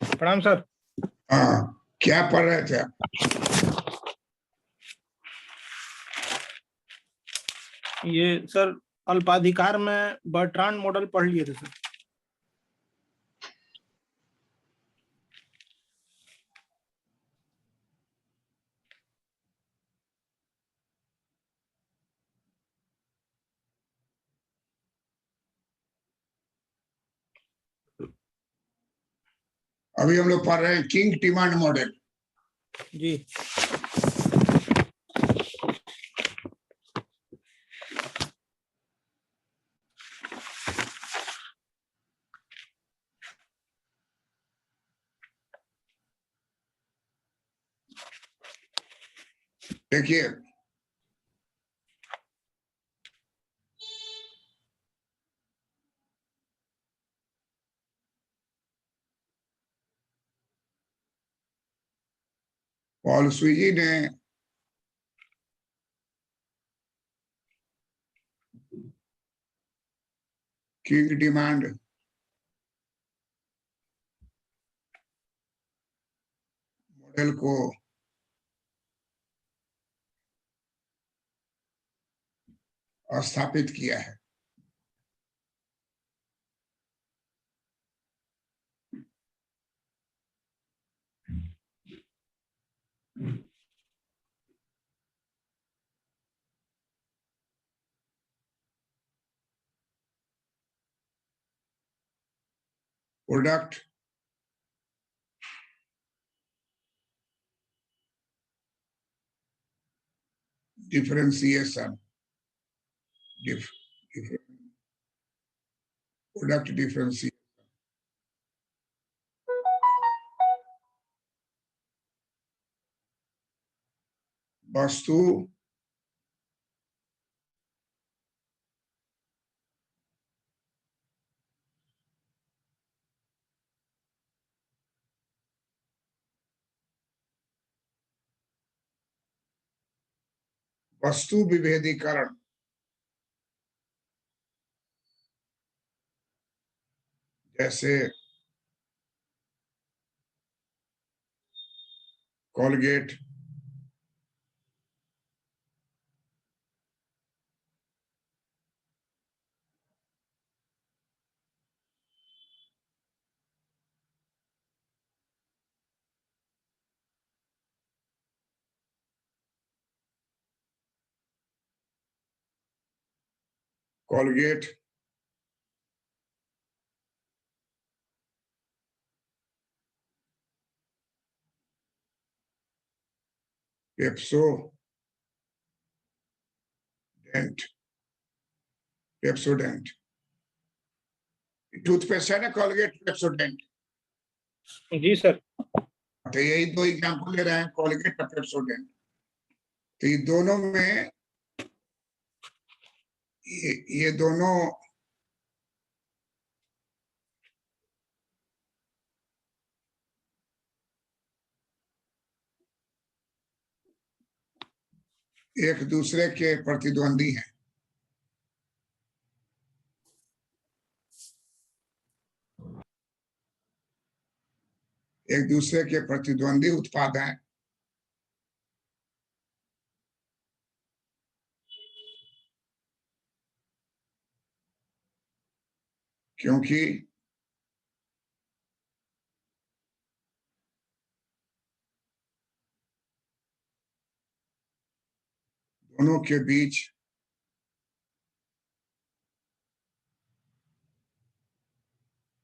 प्रणाम सर। हाँ, क्या पढ़ रहे थे आप? ये सर अल्पाधिकार में बर्ट्रांड मॉडल पढ़ लिए थे सर। अभी हम लोग पढ़ रहे हैं किंग डिमांड मॉडल। जी देखिए, पॉल स्वीजी ने किंग डिमांड मॉडल को स्थापित किया है। प्रोडक्ट डिफरेंशिएशन, प्रोडक्ट डिफरेंशिएशन, वस्तु वस्तु विभेदीकरण, जैसे Colgate, Colgate Pepsodent, Pepsodent toothpaste है ना, कोलगेट पेप्सोडेंट। जी सर। तो यही दो एग्जाम्पल ले रहे हैं, कोलगेट और पेप्सोडेंट। तो ये दोनों में ये दोनों एक दूसरे के प्रतिद्वंदी हैं। एक दूसरे के प्रतिद्वंदी उत्पाद हैं। क्योंकि दोनों के बीच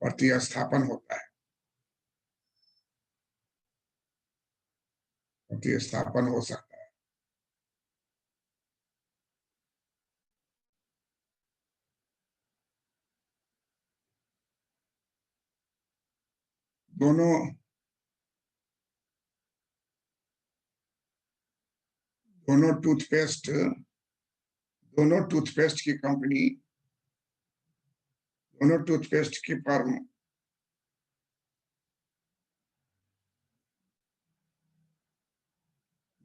प्रतिस्थापन होता है, प्रतिस्थापन हो सकता है। दोनों दोनों टूथपेस्ट दोनों टूथपेस्ट की कंपनी, दोनों टूथपेस्ट की फर्म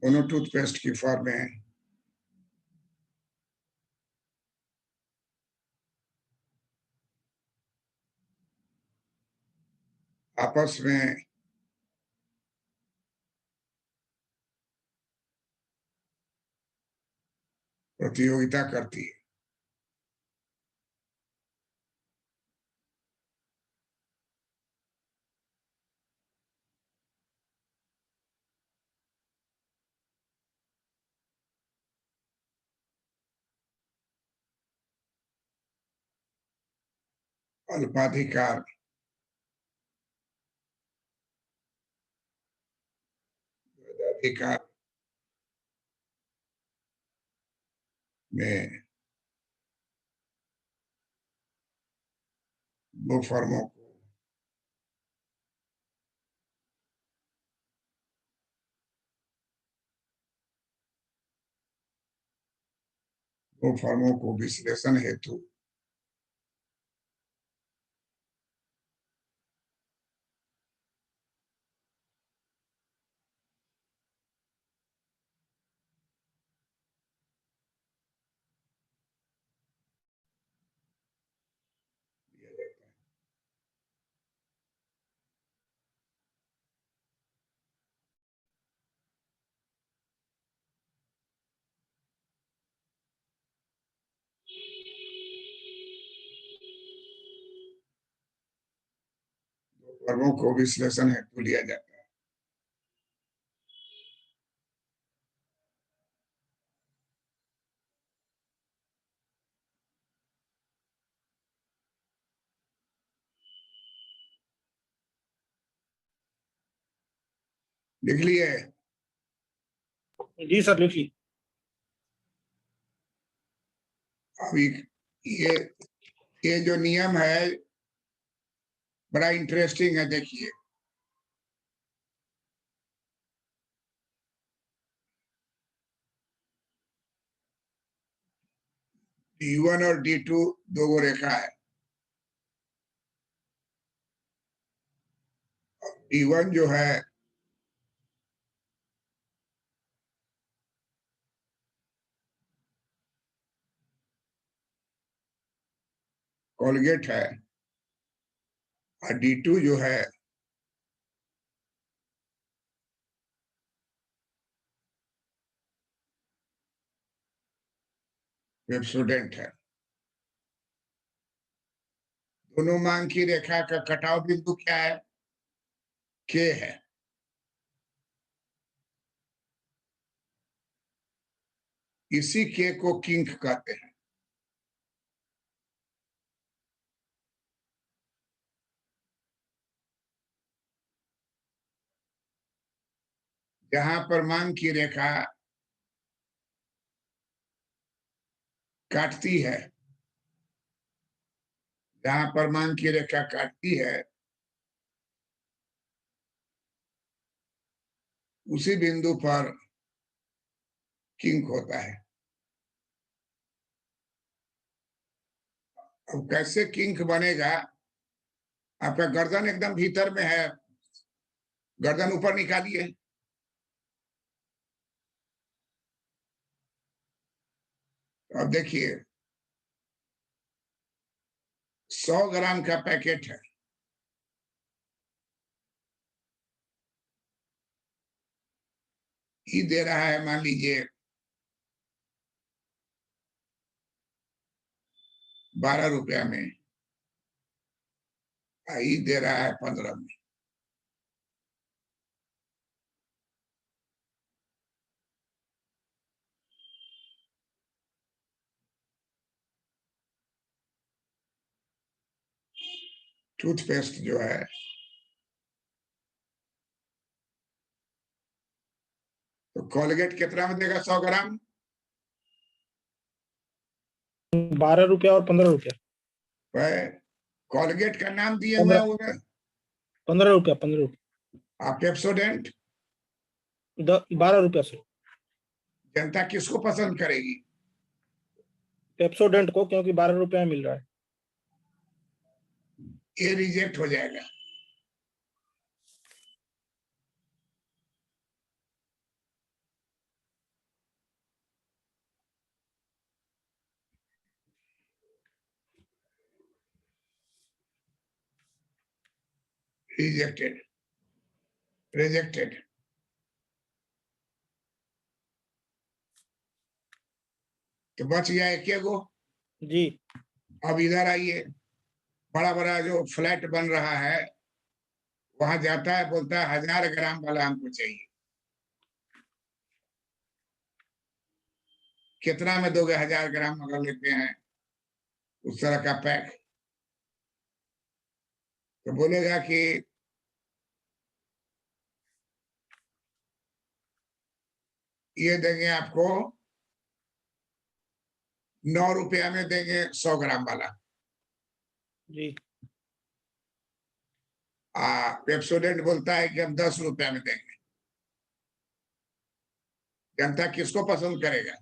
दोनों टूथपेस्ट की फर्में आपस में प्रतियोगिता करती है। अल्पाधिकार अधिकार में दो फर्मों को विश्लेषण हेतु दिया जाता है। दो फर्मों को विश्लेषण हेतु लिया जाता है। लिख लिए? जी सर, लिखिए। अभी ये जो नियम है बड़ा इंटरेस्टिंग है, देखिए। D1 और D2 दो गो रेखा है। D1 जो है कोलगेट है और D2 जो है पेप्सोडेंट है। दोनों मांग की रेखा का कटाव बिंदु क्या है? K है। इसी K को किंक कहते हैं। जहां पर मांग की रेखा काटती है, जहां पर मांग की रेखा काटती है, उसी बिंदु पर किंक होता है। अब कैसे किंक बनेगा? आपका गर्दन एकदम भीतर में है, गर्दन ऊपर निकालिए। तो अब देखिए 100 ग्राम का पैकेट है, ई दे रहा है मान लीजिए 12 रुपया में, ई दे रहा है 15 में। टूथपेस्ट जो है तो कोलगेट कितना में देगा 100 ग्राम? 12 रुपया और 15 रुपया। वह कोलगेट का नाम दिए हुए हैं उधर। 15 रुपया 15 रुपया। पेप्सोडेंट 12 रुपया सर। जनता किसको पसंद करेगी? पेप्सोडेंट को, क्योंकि 12 रुपया में मिल रहा है। ये रिजेक्ट हो जाएगा। Rejected, rejected. तो बच गया एक गो जी। अब इधर आइए, बड़ा बड़ा जो फ्लैट बन रहा है वहां जाता है, बोलता है 1000 ग्राम वाला हमको चाहिए। कितना में दोगे 1000 ग्राम अगर लेते हैं उस तरह का पैक? तो बोलेगा कि ये देंगे आपको 9 रुपया में देंगे 100 ग्राम वाला। जी। पेप्सोडेंट बोलता है कि हम 10 रुपया में देंगे। जनता किसको पसंद करेगा?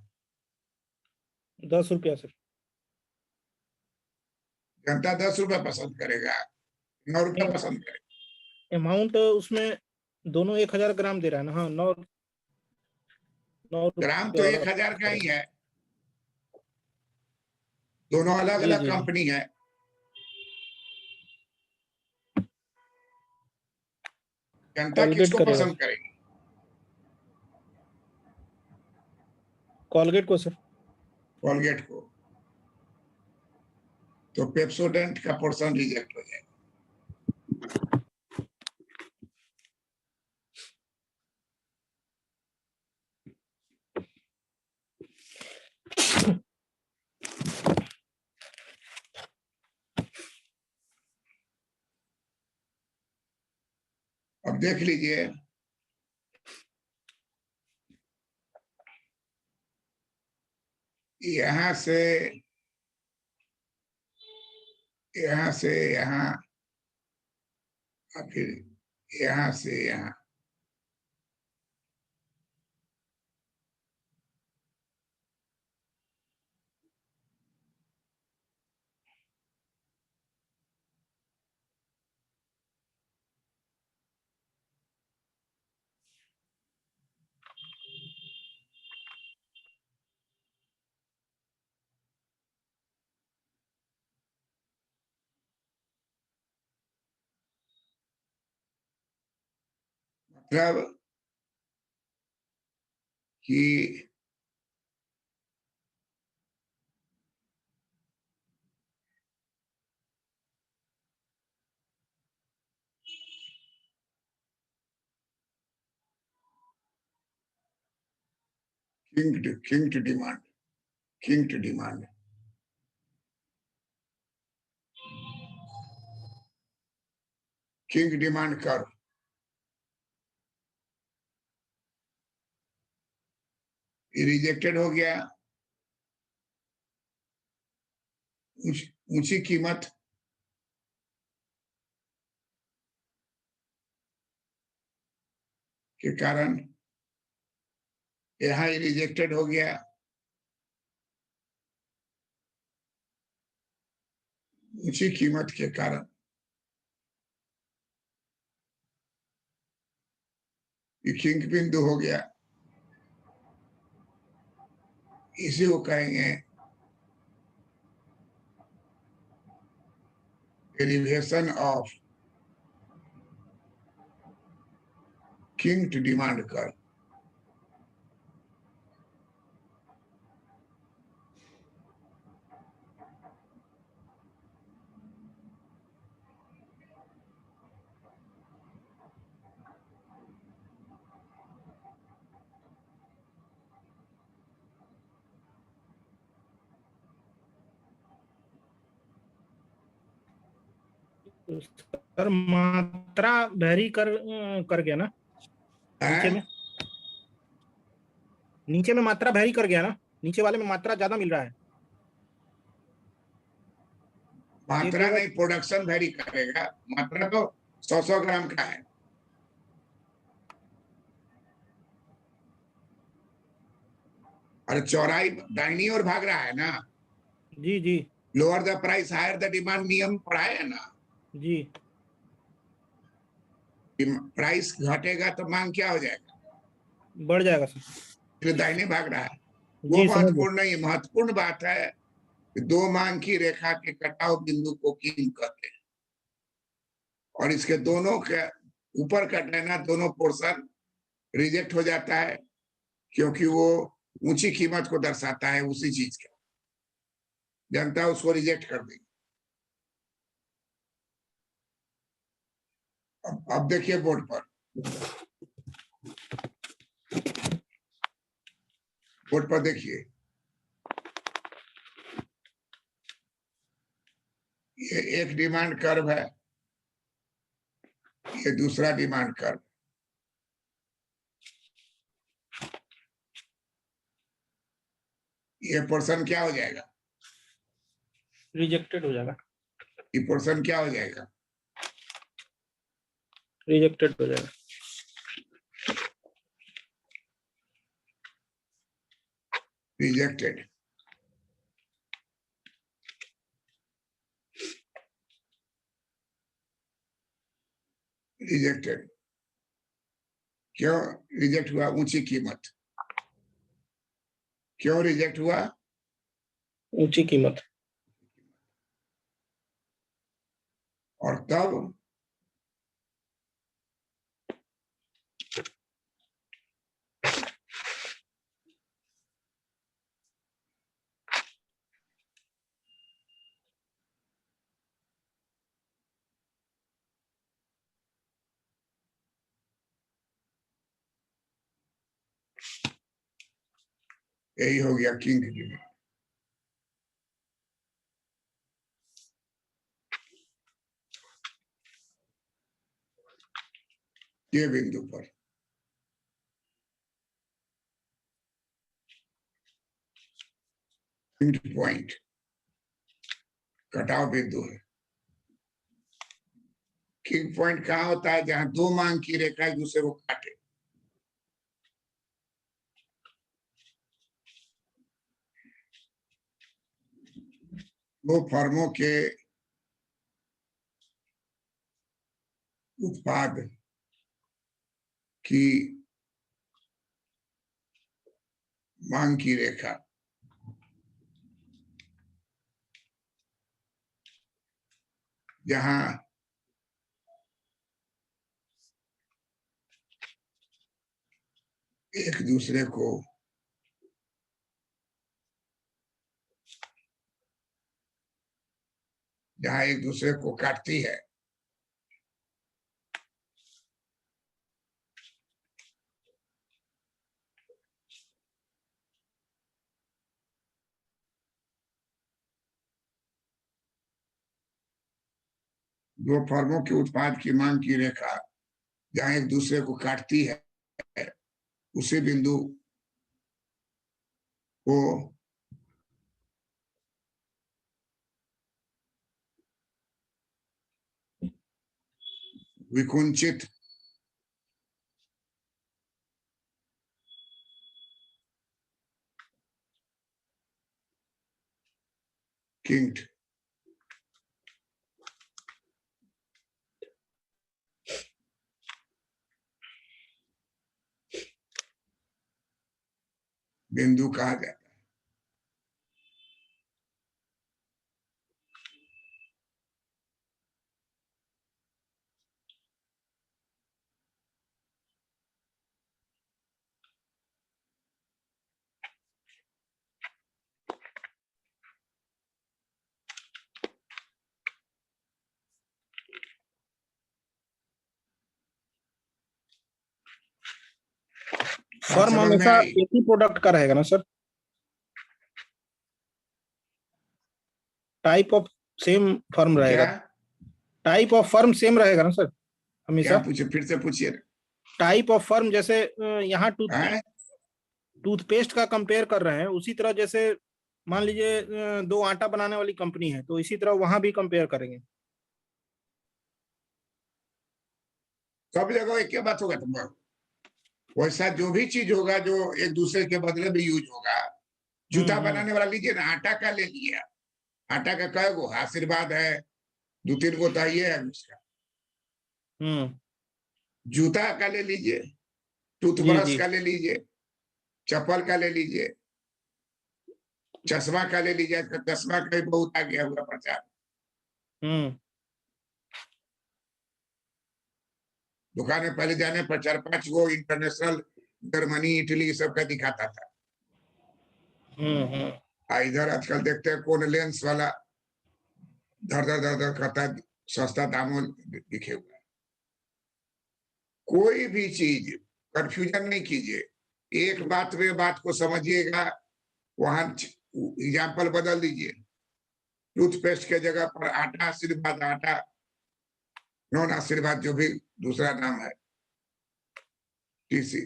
10 रुपया सर। जनता 10 रुपया पसंद करेगा, 9 रुपया पसंद करेगा। अमाउंट उसमें दोनों 1000 ग्राम दे रहा है ना। हाँ, 9 ग्राम तो रुपया। 1000 का ही है, दोनों अलग जी अलग जी। कंपनी है। जनता कोलगेट किसको करेगा पसंद करेगी? कोलगेट को सर। कोलगेट को। तो पेप्सोडेंट का पोर्शन रिजेक्ट हो जाएगा। अब देख लीजिए, यहां से यहां और फिर यहां से यहां, मतलब कि kinked demand, kinked demand. Kinked demand कर, ये रिजेक्टेड हो गया। ऊंची कीमत के कारण यहाँ रिजेक्टेड हो गया। ऊंची कीमत के कारण ये किंग बिंदु हो गया। इसी को कहेंगे derivation of kinked demand कर। तो सर मात्रा वेरी कर गया ना नीचे है? में? नीचे में मात्रा वेरी कर गया ना? नीचे वाले में मात्रा ज्यादा मिल रहा है। ये मात्रा बोगा। नहीं, प्रोडक्शन वेरी करेगा। मात्रा तो 100 ग्राम का है। और चौड़ाई दाहिनी ओर भाग रहा है ना। जी जी lower the price higher the demand, नियम पढ़ाए है ना। जी। प्राइस घटेगा तो मांग क्या हो जाएगा? बढ़ जाएगा सर। फिर दाहिने भाग रहा है। वो जी समझ गए। महत्वपूर्ण नहीं है। महत्वपूर्ण बात है कि दो मांग की रेखा के कटाव बिंदु को कील कहते हैं। और इसके दोनों के ऊपर का डैना दोनों पोर्शन रिजेक्ट हो जाता है, क्योंकि वो ऊंची कीमत को दर्शाता है उसी चीज का। जनता उसको रिजेक्ट कर देगी। अब देखिए बोर्ड पर। बोर्ड पर देखिए, ये एक डिमांड कर्व है, ये दूसरा डिमांड कर्व। ये पोर्शन क्या हो जाएगा? रिजेक्टेड हो जाएगा। ये पोर्शन क्या हो जाएगा? रिजेक्टेड हो जाएगा। रिजेक्टेड। रिजेक्टेड क्यों रिजेक्ट हुआ? ऊंची कीमत। क्यों रिजेक्ट हुआ? ऊंची कीमत। और तब यही हो गया किंग डिमांड। ये बिंदु पर पॉइंट कटाव बिंदु है। किंग पॉइंट कहाँ होता है? जहां दो मांग की रेखा एक दूसरे को काटे। दो फर्मों के उत्पाद की मांग की रेखा जहां एक दूसरे को काटती है। दो फर्मों के उत्पाद की मांग की रेखा जहां एक दूसरे को काटती है, उसी बिंदु को विकुंचित किंग बिंदु कहा जाता है। बात फर्म समझ में हमेशा आई? एक ही प्रोडक्ट का रहेगा ना sir? Type of same firm क्या? रहेगा। टाइप ऑफ फर्म सेम रहेगा ना सर, क्या हमेशा? पूछे, फिर से पूछिए ना। टाइप ऑफ फर्म, जैसे यहाँ हैं? टूथपेस्ट का कंपेयर कर रहे हैं, उसी तरह जैसे मान लीजिए दो आटा बनाने वाली कंपनी है, तो इसी तरह वहां भी कंपेयर करेंगे। सब जगह एक ही बात होगा तुम्हारा। वैसा जो भी चीज होगा जो एक दूसरे के बदले में यूज होगा। जूता हम्म। बनाने वाला लीजिए ना, आटा का ले लिया। आटा का कय गो आशीर्वाद है, दो तीन गो तो ये है उसका। हम्म। जूता का ले लीजिए, जी टूथब्रश जी। का ले लीजिए, चप्पल का ले लीजिए, चश्मा का ले लीजिए। आजकल चश्मा का भी बहुत आ गया हुआ प्रचार। हम्म। दुकान में पहले जाने पर 4-5 गो इंटरनेशनल, जर्मनी इटली सब का दिखाता था। हम्म। इधर आजकल देखते हैं कौन लेंस वाला धर धर धर धर करता है, सस्ता दामों दिखे हुआ है। कोई भी चीज कंफ्यूजन नहीं कीजिए, एक बात में बात को समझिएगा। वहां एग्जाम्पल बदल दीजिए। टूथपेस्ट के जगह पर आटा आशीर्वाद, आटा नॉन आशीर्वाद, जो भी दूसरा नाम है, टीसी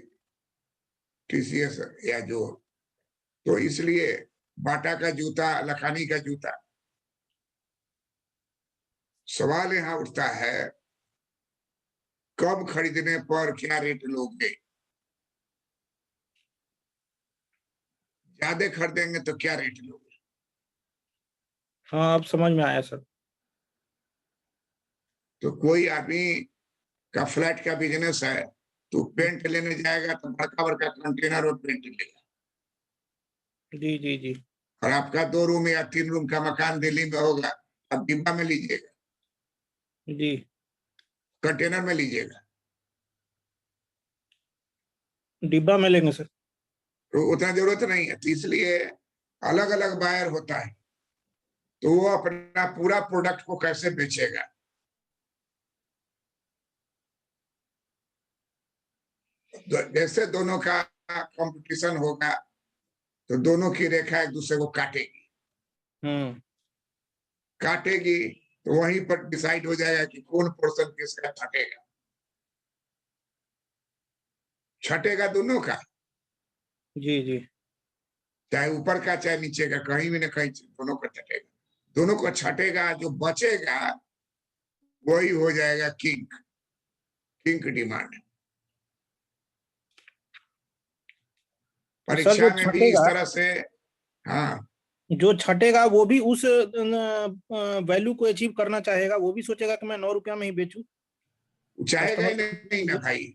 टीसीएस या जो। तो इसलिए बाटा का जूता, लखानी का जूता। सवाल यहाँ उठता है, कब खरीदने पर क्या रेट लोगे? ज्यादा खरीदेंगे तो क्या रेट लोगे? हाँ, अब समझ में आया सर। तो कोई आदमी का फ्लैट का बिजनेस है, तो पेंट लेने जाएगा तो बड़का बड़का कंटेनर और पेंट लेगा। जी जी जी। और आपका 2 रूम या 3 रूम का मकान दिल्ली में होगा, आप डिब्बा में लीजिएगा, जी। कंटेनर में लीजिएगा। डिब्बा में लेंगे सर। तो उतना जरूरत नहीं है, तो इसलिए अलग अलग बायर होता है। तो वो अपना पूरा प्रोडक्ट को कैसे बेचेगा। जैसे दोनों का कंपटीशन होगा, तो दोनों की रेखा एक दूसरे को काटेगी। हम्म। काटेगी तो वहीं पर डिसाइड हो जाएगा कि कौन पोर्शन किसका छटेगा। छटेगा दोनों का, जी जी। चाहे ऊपर का चाहे नीचे का, कहीं भी ना कहीं दोनों का छटेगा। दोनों को छटेगा, जो बचेगा वही हो जाएगा किंग। King demand. तो सर जो परीक्षा में भी इस छटेगा, तरह से। हाँ, जो छटेगा वो भी उस वैल्यू को अचीव करना चाहेगा, वो भी सोचेगा कि मैं 9 रुपया में ही बेचूं। चाहेगा कस्टमर ही नहीं ना भाई।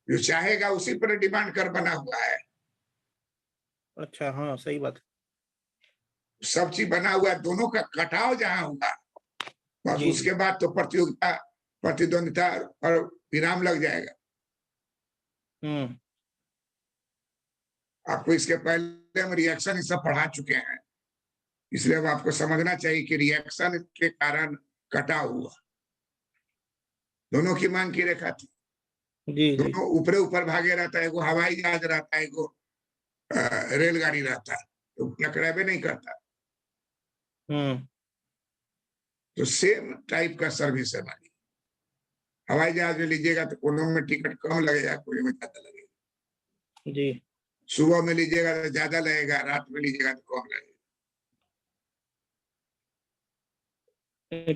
जो चाहेगा उसी पर डिमांड कर बना हुआ है। अच्छा, हाँ सही बात सब चीज बना हुआ है, दोनों का कटाव जहां हुआ, है। बस जी जी। उसके बाद तो प्रतियोगिता, प्रतिद्वंदिता और विराम लग जाएगा। हम्म। आपको इसके पहले हम रिएक्शन ये सब पढ़ा चुके हैं, इसलिए अब आपको समझना चाहिए कि रिएक्शन के कारण कटाव हुआ। दोनों की मांग की रेखा थी। जी जी। दोनों ऊपरे ऊपर भागे रहता है, एगो हवाई जहाज रहता है, एगो रेलगाड़ी रहता है, तो टकरावे नहीं करता। हम्म। तो सेम टाइप का सर्विस है हमारी। हवाई जहाज में लीजिएगा तो कोनो में टिकट कम लगेगा, कोई में ज्यादा लगेगा। जी। सुबह में लीजिएगा तो ज्यादा लगेगा, रात में लीजिएगा तो कम लगेगा।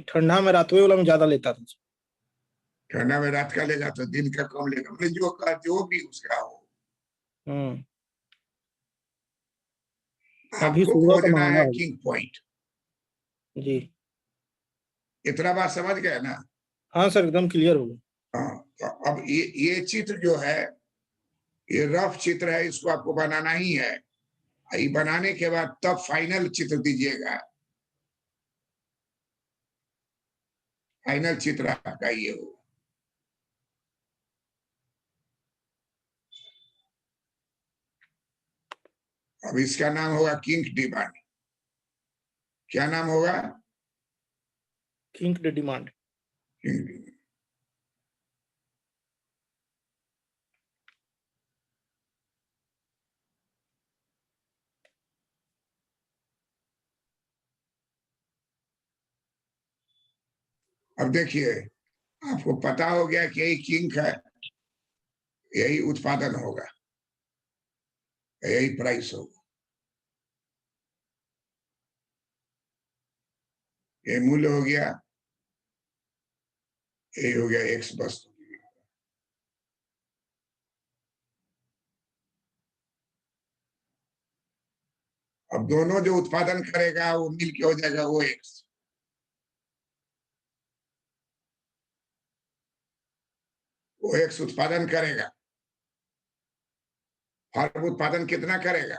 ठंडा में रातवे वाला में ज्यादा लेता था। ठंडा में रात का लेगा तो दिन का कम लेगा, मतलब जो भी उसका हो। हम्म। अभी आपको सुबह का खोजना महंगा है है। King point. जी। इतना बात समझ गए ना? हाँ सर, एकदम क्लियर हो गया। हाँ, तो अब ये चित्र जो है, ये रफ चित्र है, इसको आपको बनाना ही है। ये बनाने के बाद तब फाइनल चित्र दीजिएगा। फाइनल चित्र आपका ये होगा। अब इसका नाम होगा किंग डिमांड। क्या नाम होगा? King demand. Kinked demand. अब देखिए, आपको पता हो गया कि यही किंग है, यही उत्पादन होगा, यही प्राइस होगा, ये मूल्य हो गया, यही हो गया एक्स वस्तु। अब दोनों जो उत्पादन करेगा वो मिलके हो जाएगा वो एक्स। वो एक्स उत्पादन करेगा, फर्म उत्पादन कितना करेगा?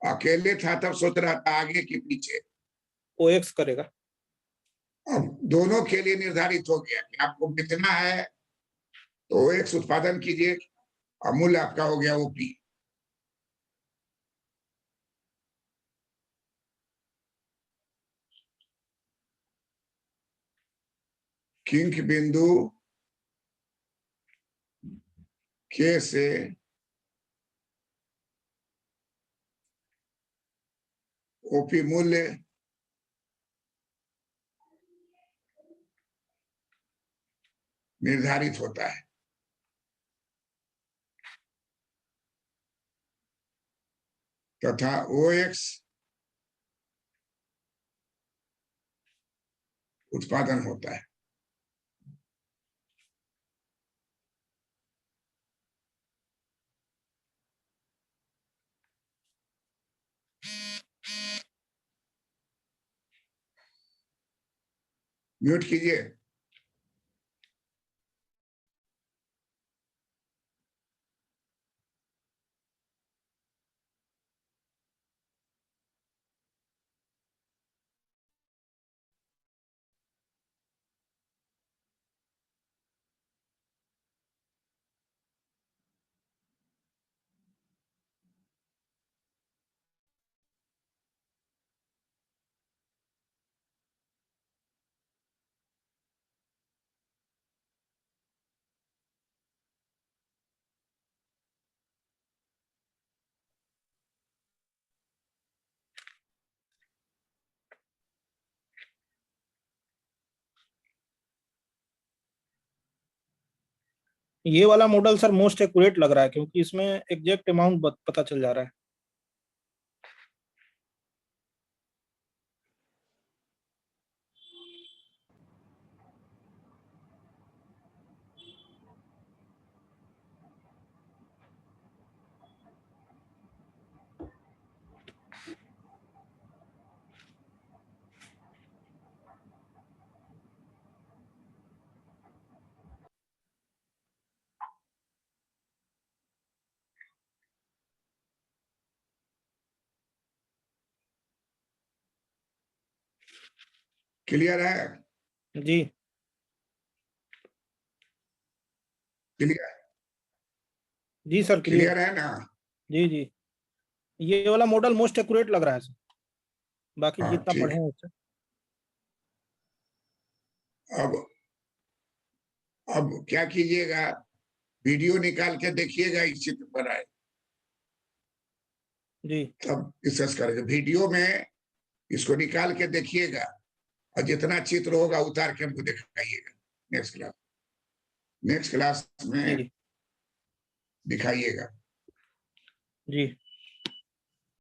अकेले था तब सोच रहा था आगे के पीछे, ओ एक्स करेगा। अब दोनों के लिए निर्धारित हो गया कि आपको बेचना है तो एक्स उत्पादन कीजिए, अमूल्य आपका हो गया ओपी। किंक बिंदु के से ओपी मूल्य निर्धारित होता है। तथा ओ एक्स उत्पादन होता है। म्यूट कीजिए। ये वाला मॉडल सर मोस्ट एक्यूरेट लग रहा है, क्योंकि इसमें एग्जैक्ट अमाउंट पता चल जा रहा है। क्लियर है? जी क्लियर? जी सर, क्लियर। क्लियर है ना? जी जी, ये वाला मॉडल मोस्ट एक्यूरेट लग रहा है सर, बाकी हाँ जितना पढ़े ठीक। हैं उससे। अब अब क्या कीजिएगा, वीडियो निकाल के देखिएगा, इस चित्र पर आए जी तब डिस्कस करेंगे। वीडियो में इसको निकाल के देखिएगा और जितना चित्र होगा उतार के हमको दिखाइएगा नेक्स्ट क्लास, नेक्स्ट क्लास में जी दिखाइएगा। जी।